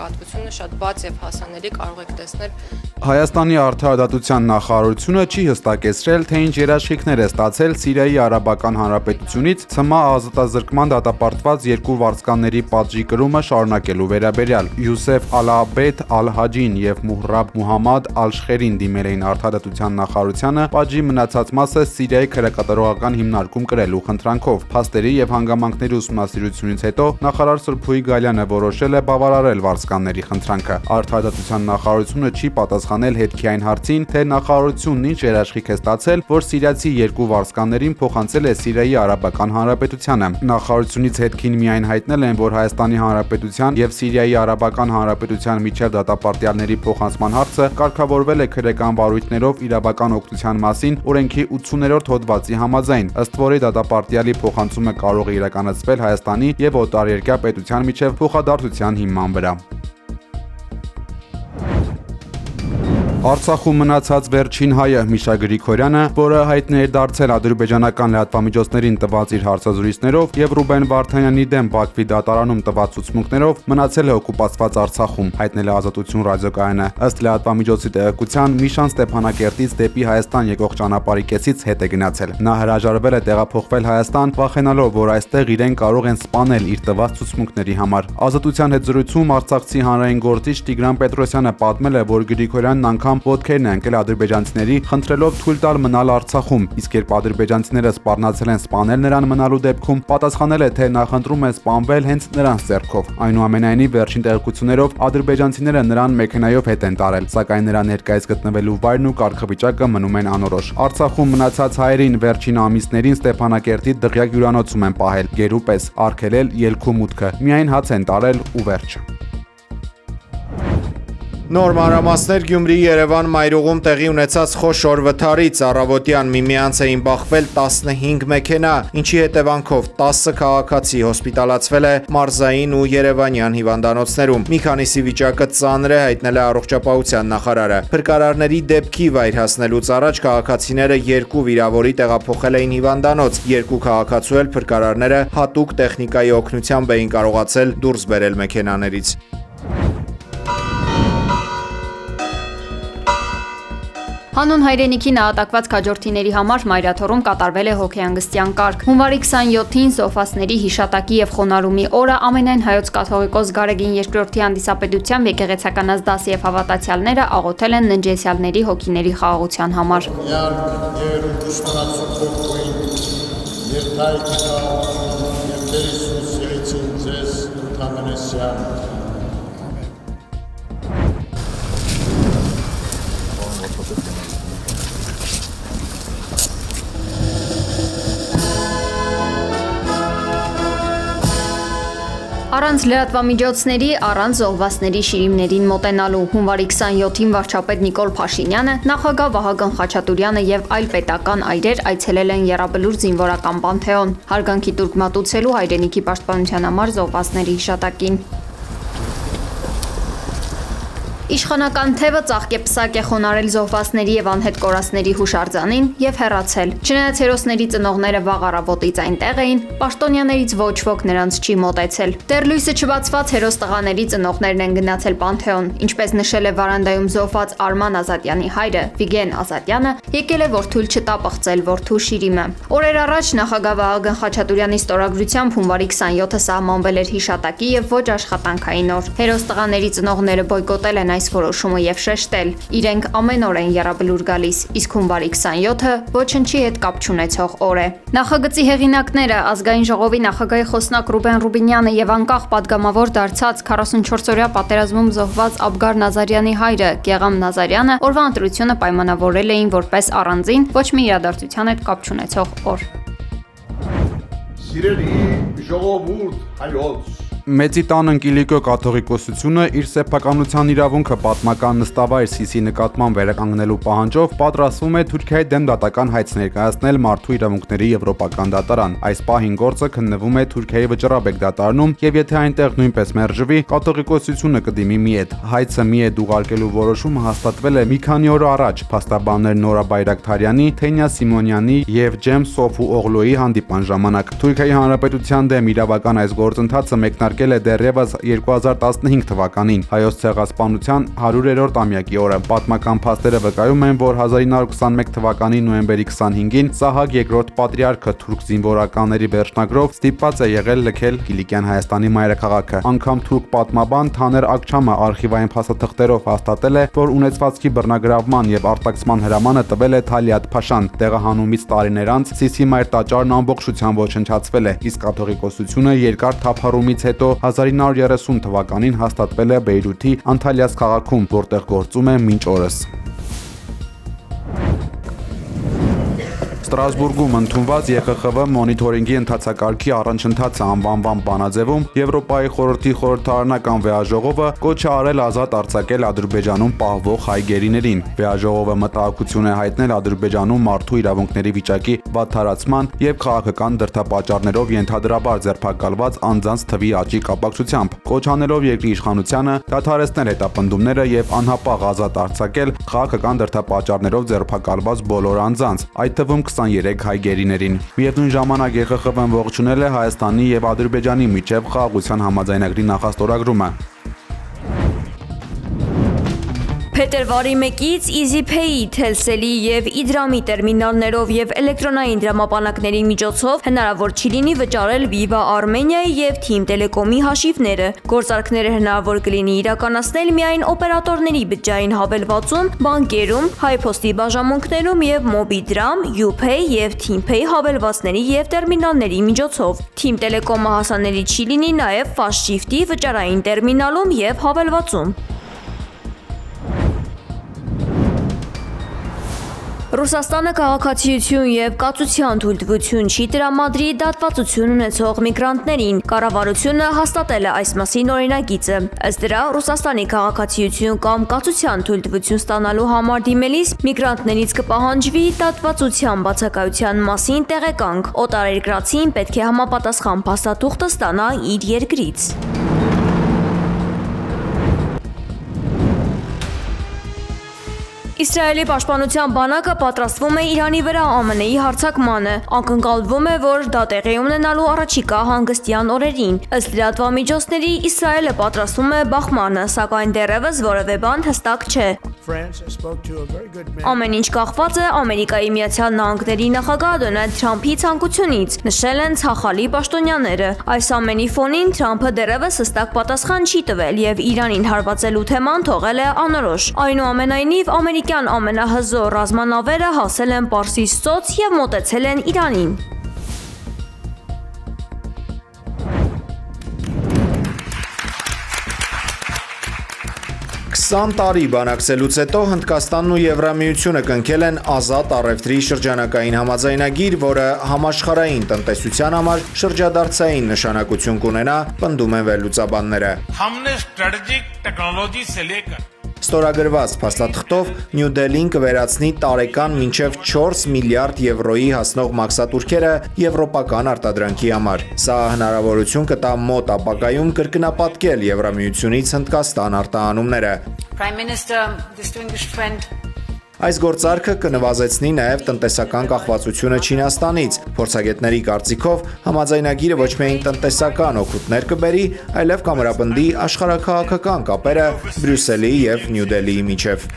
պատմությունը շատ բաց եւ հասանելի կարող եք տեսնել։ Հայաստանի արդարադատության նախարարությունը չի հստակեցրել, թե ինչ երաշխիքներ է ստացել Սիրիայի Արաբական Հանրապետությունից ՑՄԱ ազատազրկման դատապարտված երկու վարձկանների պատժի կրումը շարունակելու վերաբերյալ։ Յուսեֆ Ալ-Աբեդ Ալ-Հաջին եւ Մուհրաբ Մուհամմադ Ալ-Շխերին դիմել էին արդարադատության նախարարությանը պատժի մնացած մասը Սիրիայի քրեակատարողական հիմնարկում կրելու խնդրանքով։ Փաստերի եւ հանգամանքների ուսումնասիրությունից հետո նախարար Սրփուի Գալյանը որոշել է բավարարել վարձկանների խնդրանքը։ Արդարադատության նախարարությունը չի պատասխանել հետքի այն հարցին, թե նախարարությունն ինչ երաշխիք է ստացել, որ սիրիացի երկու վարձկաններին փոխանցել է Սիրիայի Արաբական Հանրապետությանը։ Նախարարությունից հետքին միայն հայտնել են, որ Հայաստանի Հանրապետության եւ Սիրիայի Արաբական Հանրապետության միջև դատապարտյալների փոխանցման հարցը կարգավորվել է քրեական վարույթներով իրավական օգնության մասին օրենքի 80-րդ հոդվածի համաձայն, ըստ որի դատապարտյալի փոխանցումը կարող է իրականացվել Հայաստանի եւ օտարերկրյա պետության միջև փոխադարձության հիման վրա։ Արցախում մնացած վերջին հայը Միշա Գրիգորյանը, որը հայտնի էր դարձել ադրբեջանական լրատվամիջոցներին տված իր հարցազրույցներով եւ Ռուբեն Վարդանյանի դեմ Բաքվի դատարանում տված ցուցմունքներով, մնացել է օկուպացված Արցախում, հայտնել է Ազատություն ռադիոկայանը։ Ըստ լրատվամիջոցի տեղեկության, Միշան Ստեփանակերտից դեպի Հայաստան եկող ճանապարհի կեսից հետ է գնացել։ Նա հրաժարվել է տեղափոխվել Հայաստան, վախենալով, որ այստեղ իրեն կարող են սպանել իր տված ցուցմունքների համար։ Ազատության հետ զրույցում արցախցի հանրային գործիչ Տիգրան Պետրոսյանը պատմել է, որ Գրիգորյանն անգամ ոտքերն է ընկել ադրբեջանցիների, խնդրելով թույլ տալ մնալ Արցախում, իսկ երբ ադրբեջանցիները սպառնացել են սպանել նրան մնալու դեպքում, պատասխանել է, թե նախընտրում է սպանվել հենց նրանց ձեռքով։ Այնուամենայնիվ, վերջին տեղեկություններով ադրբեջանցիները նրան մեքենայով հետ են տարել, սակայն նրա ներկայիս գտնվելու վայրն ու կարգավիճակը մնում են անորոշ։ Արցախում մնացած հայերին վերջին ամիսներին Ստեփանակերտի դղյակ հյուրանոցում են պահել, գերու պես արգելել ելքու մուտքը, միայն հաց են տարել ու վերջ։ Նոր մանրամասներ Գյումրիի Երևան մայրուղում տեղի ունեցած խոշոր վթարից առավոտյան միմյանց էին բախվել 15 մեքենա, ինչի հետևանքով 10 քաղաքացի հոսպիտալացվել է մարզային ու երևանյան հիվանդանոցներում։ Մի քանիսի վիճակը ծանր է, հայտնել է առողջապահության նախարարը։ Փրկարարների դեպքի վայր հասնելուց առաջ քաղաքացիները երկու վիրավորի տեղափոխել էին հիվանդանոց։ Երկու քաղաքացու էլ փրկարարները հատուկ տեխնիկայի օգնությամբ էին կարողացել դուրս բերել մեքենաներից։ Հանուն հայրենիքի նահատակված քաջորդիների համար Մայրաթոռում կատարվել է հոգեհանգստյան կարգ։ Հունվարի 27-ին Սոֆասների հիշատակի եւ խոնարհումի օրը ամենայն հայոց կաթողիկոս Գարեգին II-ի հանդիսապետությամբ եկեղեցականաց դասի եւ հավատացյալները աղոթել են ննջեցյալների հոգիների խաղաղության համար։ Առանց լրատվամիջոցների, առանց զոհվածների շիրիմներին մոտենալու հունվարի 27-ին վարչապետ Նիկոլ Փաշինյանը, նախագահ Վահագն Խաչատուրյանը եւ այլ պետական այրեր այցելել են Եռաբլուր զինվորական Պանթեոն, հարգանքի տուրք մատուցելու հայրենիքի պաշտպանության համար զոհվածների հիշատակին։ Իշխանական թևը ծաղկեպսակ է խոնարել զոհվածների եւ անհետ կորածների հուշարձանին եւ հեռացել։ Չնայած հերոսների ծնողները վաղ առավոտից այնտեղ էին, պաշտոնյաներից ոչ ոք նրանց չի մոտեցել։ Դեռ լույսը չբացված հերոս տղաների ծնողներն են գնացել Պանթեոն, ինչպես նշել է վարանդայում զոհված Արման Ազատյանի հայրը Վիգեն Ազատյանը, եկել է, որ թույլ չտա պղծել որդու շիրիմը։ Օրեր առաջ նախագահ Վահագն Խաչատուրյանի ստորագրությամբ հունվարի 27-ը սահմանվել էր հիշատակի եւ ոչ աշխատանքային օր։ Հերոս տղաների ծնողները բոյկոտել են այս որոշումը եւ շեշտել, իրենք ամեն օր են Եռաբլուր գալիս, իսկ հունվարի 27-ը ոչնչի հետ կապ չունեցող օր է։ Նախագծի հեղինակները ազգային ժողովի նախագահի խոսնակ Ռուբեն Ռուբինյանը եւ անկախ падգամավոր դարձած 44-օրյա պատերազմում զոհված Աբգար Նազարյանի հայրը Գեղամ Նազարյանը օրվա ընտրությունը պայմանավորել էին որպես առանձին, ոչ մի իրադարձության հետ կապ չունեցող օր։ Սիրելի ժողովուրդ հայոց, Մեծի տան Ընկիլիկո կաթողիկոսությունը իր սեփականության իրավունքը պատմական նստավայր Սիսի նկատմամբ վերականգնելու պահանջով պատրաստվում է Թուրքիայի դեմ դատական հայց ներկայացնել Մարդու իրավունքների եվրոպական դատարան։ Այս պահին գործը քննվում է Թուրքիայի Վճռաբեկ դատարանում եւ եթե այնտեղ նույնպես մերժվի, կաթողիկոսությունը կդիմի Միետ։ Հայցը Միետ ուղարկելու որոշումը հաստատվել է մի քանի օր առաջ փաստաբաններ Նորա Բայրակթարյանի, Թենյա Սիմոնյանի եւ Ջեմ Սոֆու Օղլոյի հանդիպան ժամանակ։ Թուրքիայի Հանրապետության դեմ իրավական այս գործընթացը մեկնարկել հռչակել է դեռևս 2015 թվականին, Հայոց ցեղասպանության 100-րդ ամյակի օրը։ Պատմական փաստերը վկայում են, որ 1921 թվականի նոյեմբերի 25-ին Սահակ II պատրիարքը թուրք զինվորականների վերջնագրով ստիպված է եղել լքել Կիլիկյան Հայաստանի մայրաքաղաքը։ Անգամ թուրք պատմաբան Թաներ Ակչամը արխիվային փաստաթղթերով հաստատել է, որ ունեցվածքի բռնագրավման եւ արտաքսման հրամանը տվել է Թալիաթ Փաշան։ Տեղահանումից տարիներ անց Սիսիմայր տաճարն ամբողջությամբ ոչնչացվել է, իսկ կաթողիկոսությունը երկար թափառումից հետո 1930 թվականին հաստատվել է Բեյրութի Անտալիաս քաղաքում, որտեղ գործում է մինչ օրս։ Ստրասբուրգում ընդունված ԵԽԽՎ մոնիթորինգի ընթացակարգի առաջընթացը անվանման բանաձևում Եվրոպայի խորհրդի խորհրդարանական վեաժողովը կոչ է արել ազատ արձակել Ադրբեջանում պահվող հայ գերիներին։ Վեաժողովը մտահոգություն է հայտնել Ադրբեջանում մարդու իրավունքների վիճակի վատթարացման եւ քաղաքական դրդապատճառներով ենթադրաբար ձերբակալված անձանց թվի աճի կապակցությամբ, կոչ անելով երկրի իշխանությանը դադարեցնել հետապնդումները եւ անհապաղ ազատ արձակել քաղաքական դրդապատճառներով ձերբակալված բոլոր անձանց, այդ թվում 23 հայ գերիներին։ Միևնույն ժամանակ ԵԽԽՎ-ն ողջունել է Հայաստանի եւ Ադրբեջանի միջև խաղաղության համաձայնագրի նախաստորագրումը։ Փետրվարի 1-ից EasyPay-ի, Telcel-ի եւ Իդրամի տերմինալներով եւ էլեկտրոնային դրամապանակների միջոցով հնարավոր չի լինի վճարել Viva Armenia-ի եւ Team Telecom-ի հաշիվները։ Գործարքները հնարավոր կլինի իրականացնել միայն օպերատորների բջջային հավելվածում, բանկերում, Հայփոստի բաժանմունքներում եւ MobiDram, UPay եւ TeamPay հավելվածների եւ տերմինալների միջոցով։ Team Telecom-ը հասանելի չի լինի նաեւ Fast Shift-ի վճարային տերմինալում եւ հավելվածում։ Ռուսաստանը քաղաքացիություն եւ կացության թույլտվություն չի տրամադրի դատվածություն ունեցող միգրանտներին։ Կառավարությունը հաստատել է այս մասին օրինագիծը։ Ըստ դրա, Ռուսաստանի քաղաքացիություն կամ կացության թույլտվություն ստանալու համար դիմելիս միգրանտներից կպահանջվի դատվածության բացակայության մասին տեղեկանք։ Օտարերկրացին պետք է համապատասխան փաստաթուղթ ստանա իր երկրից։ Իսրայելի պաշտպանության բանակը պատրաստվում է Իրանի վրա ԱՄՆ-ի հարձակմանը։ Ակնկալվում է, որ դա տեղի ունենալու առաջիկա հանգստյան օրերին։ Ըստ լրատվամիջոցների, Իսրայելը պատրաստվում է բախմանը, սակայն դեռևս որևէ բան հստակ չէ։ Ամեն ինչ կախված է Ամերիկայի Միացյալ Նահանգների նախագահ Դոնալդ Թրամփի ցանկությունից, նշել են ցախալի պաշտոնյաները։ Այս ամենի ֆոնին Թրամփը դեռևս հստակ պատասխան չի տվել եւ Իրանին հարվածելու թեման թողել է անորոշ։ Այնուամենայնիվ, ամերիկյան ամենահզոր ռազմանավերը հասել են Պարսից ծոց եւ մոտեցել են Իրանին։ 20 տարի բանակցելուց հետո Հնդկաստանն ու Եվրամիությունը կնքել են ազատ առևտրի շրջանակային համաձայնագիր, որը համաշխարհային տնտեսության համար շրջադարձային նշանակություն կունենա, պնդում են վերլուծաբանները։ Ստորագրված փաստաթղթով Նյու Դելին կվերացնի տարեկան մինչև 4 միլիարդ եվրոյի հասնող մաքսատուրքերը եվրոպական արտադրանքի համար։ Սա հնարավորություն կտա մոտ ապագայում կրկնապատկել Եվրամիությունից Հնդկաստան արտահանումները։ Այս գործարքը կնվազեցնի նաև տնտեսական կախվածությունը Չինաստանից։ Փորձագետների կարծիքով համաձայնագիրը ոչ միայն տնտեսական օգուտներ կբերի, այլև կամրապնդի աշխարհաքաղաքական կապերը Բրյուսելի եւ Նյու Դելիի միջև։